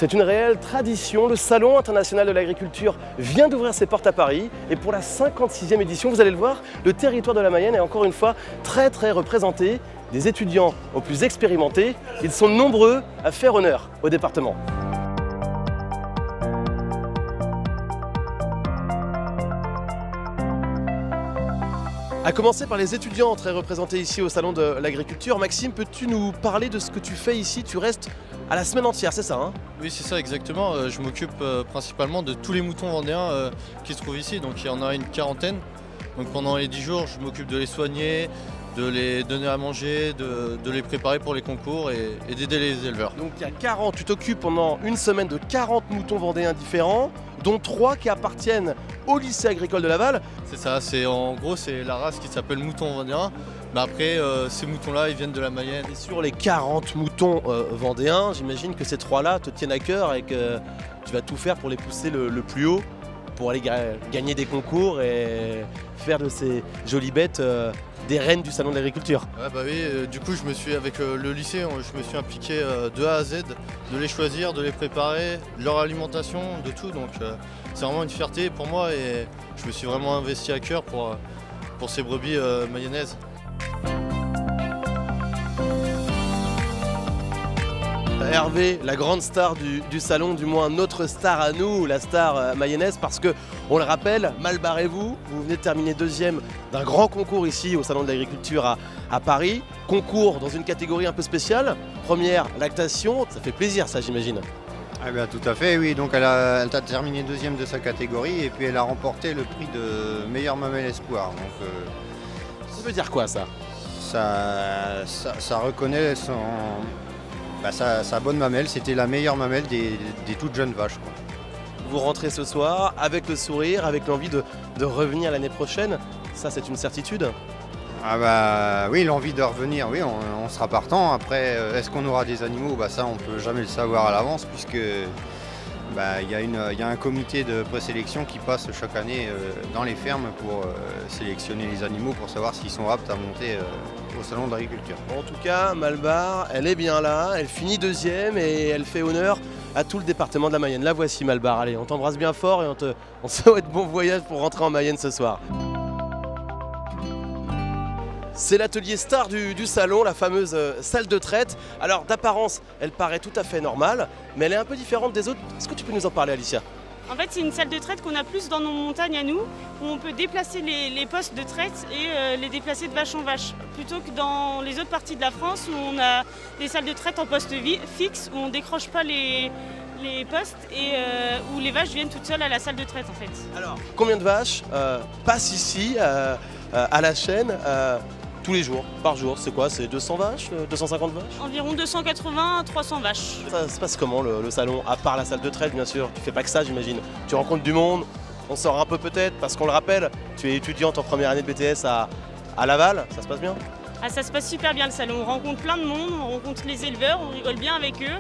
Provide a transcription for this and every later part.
C'est une réelle tradition. Le Salon international de l'agriculture vient d'ouvrir ses portes à Paris. Et pour la 56e édition, vous allez le voir, le territoire de la Mayenne est encore une fois très représenté. Des étudiants aux plus expérimentés, ils sont nombreux à faire honneur au département. À commencer par les étudiants très représentés ici au Salon de l'agriculture. Maxime, peux-tu nous parler de ce que tu fais ici? Tu restes à la semaine entière, c'est ça hein? Oui, c'est ça exactement. Je m'occupe principalement de tous les moutons vendéens qui se trouvent ici. Donc il y en a une quarantaine. Donc pendant les 10 jours, je m'occupe de les soigner, de les donner à manger, de les préparer pour les concours et d'aider les éleveurs. Donc il y a 40, tu t'occupes pendant une semaine de 40 moutons vendéens différents, dont 3 qui appartiennent au lycée agricole de Laval. C'est ça, en gros c'est la race qui s'appelle mouton vendéen. Mais après ces moutons-là, ils viennent de la Mayenne. Et sur les 40 moutons vendéens, j'imagine que ces 3-là te tiennent à cœur et que tu vas tout faire pour les pousser le plus haut, pour aller gagner des concours et faire de ces jolies bêtes des reines du salon de l'agriculture. Ouais, bah oui, du coup je me suis avec le lycée, je me suis impliqué de A à Z, de les choisir, de les préparer, de leur alimentation, de tout. Donc c'est vraiment une fierté pour moi et je me suis vraiment investi à cœur pour ces brebis mayennaises. Hervé, la grande star du salon, du moins notre star à nous, la star mayonnaise, parce que, on le rappelle, mal barrez-vous, vous venez de terminer deuxième d'un grand concours ici au Salon de l'agriculture à Paris. Concours dans une catégorie un peu spéciale, première lactation, ça fait plaisir ça j'imagine. Ah bien, tout à fait, oui. Donc elle a terminé deuxième de sa catégorie et puis elle a remporté le prix de meilleure mamelle espoir. Donc, ça veut dire quoi ça? Ça reconnaît sa bonne mamelle, c'était la meilleure mamelle des toutes jeunes vaches, quoi. Vous rentrez ce soir avec le sourire, avec l'envie de revenir l'année prochaine, ça c'est une certitude? Ah bah oui, l'envie de revenir, oui, on sera partant. Après, est-ce qu'on aura des animaux? Bah ça, on peut jamais le savoir à l'avance puisque il y a un comité de présélection qui passe chaque année dans les fermes pour sélectionner les animaux pour savoir s'ils sont aptes à monter au salon de l'agriculture. En tout cas, Malbar, elle est bien là, elle finit deuxième et elle fait honneur à tout le département de la Mayenne. La voici Malbar, allez, on t'embrasse bien fort et on te souhaite bon voyage pour rentrer en Mayenne ce soir. C'est l'atelier star du salon, la fameuse salle de traite. Alors d'apparence, elle paraît tout à fait normale, mais elle est un peu différente des autres. Est-ce que tu peux nous en parler, Alicia? En fait, c'est une salle de traite qu'on a plus dans nos montagnes à nous, où on peut déplacer les postes de traite et les déplacer de vache en vache. Plutôt que dans les autres parties de la France, où on a des salles de traite en poste fixe, où on ne décroche pas les postes et où les vaches viennent toutes seules à la salle de traite en fait. Alors, combien de vaches passent ici à la chaîne tous les jours, par jour? C'est quoi? C'est 200 vaches, 250 vaches? Environ 280 à 300 vaches. Ça se passe comment le salon, à part la salle de traite bien sûr? Tu fais pas que ça j'imagine. Tu rencontres du monde, on sort un peu peut-être, parce qu'on le rappelle, tu es étudiante en première année de BTS à Laval, ça se passe bien? Ah, ça se passe super bien le salon, on rencontre plein de monde, on rencontre les éleveurs, on rigole bien avec eux.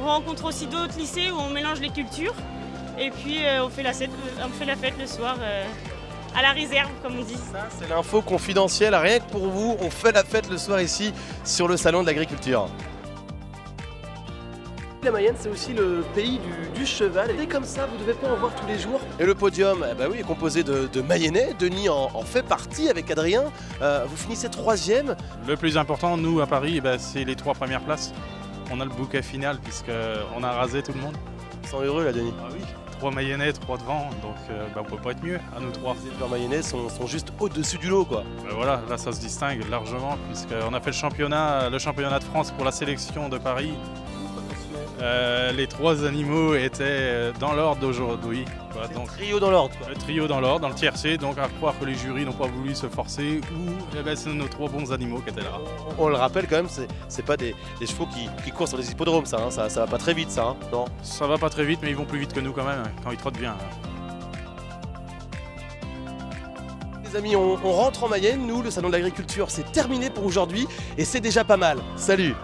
On rencontre aussi d'autres lycées où on mélange les cultures. Et puis on fait la fête le soir. À la réserve, comme on dit. Ça, c'est l'info confidentielle, rien que pour vous, on fait la fête le soir ici sur le salon de l'agriculture. La Mayenne, c'est aussi le pays du cheval, et comme ça, vous ne devez pas en voir tous les jours. Et le podium, bah oui, est composé de Mayennais, Denis en fait partie avec Adrien. Vous finissez 3e. Le plus important, nous, à Paris, c'est les 3 premières places. On a le bouquet final, puisqu'on a rasé tout le monde. Ils sont heureux là, Denis. Ah oui. 3 Mayennais, 3 devant, donc on peut pas être mieux à nous 3. Les éleveurs mayennais sont juste au-dessus du lot quoi. Voilà, là ça se distingue largement puisqu'on a fait le championnat de France pour la sélection de Paris. Les 3 animaux étaient dans l'ordre d'aujourd'hui. Donc trio dans l'ordre. Le trio dans l'ordre, dans le tiercé, donc à croire que les jurys n'ont pas voulu se forcer ou c'est nos 3 bons animaux qui étaient là. On le rappelle quand même, c'est pas des chevaux qui courent sur les hippodromes ça, hein. Ça va pas très vite ça, hein. Non. Ça va pas très vite mais ils vont plus vite que nous quand même, quand ils trottent bien. Les amis, on rentre en Mayenne, nous, le salon de l'agriculture c'est terminé pour aujourd'hui et c'est déjà pas mal. Salut!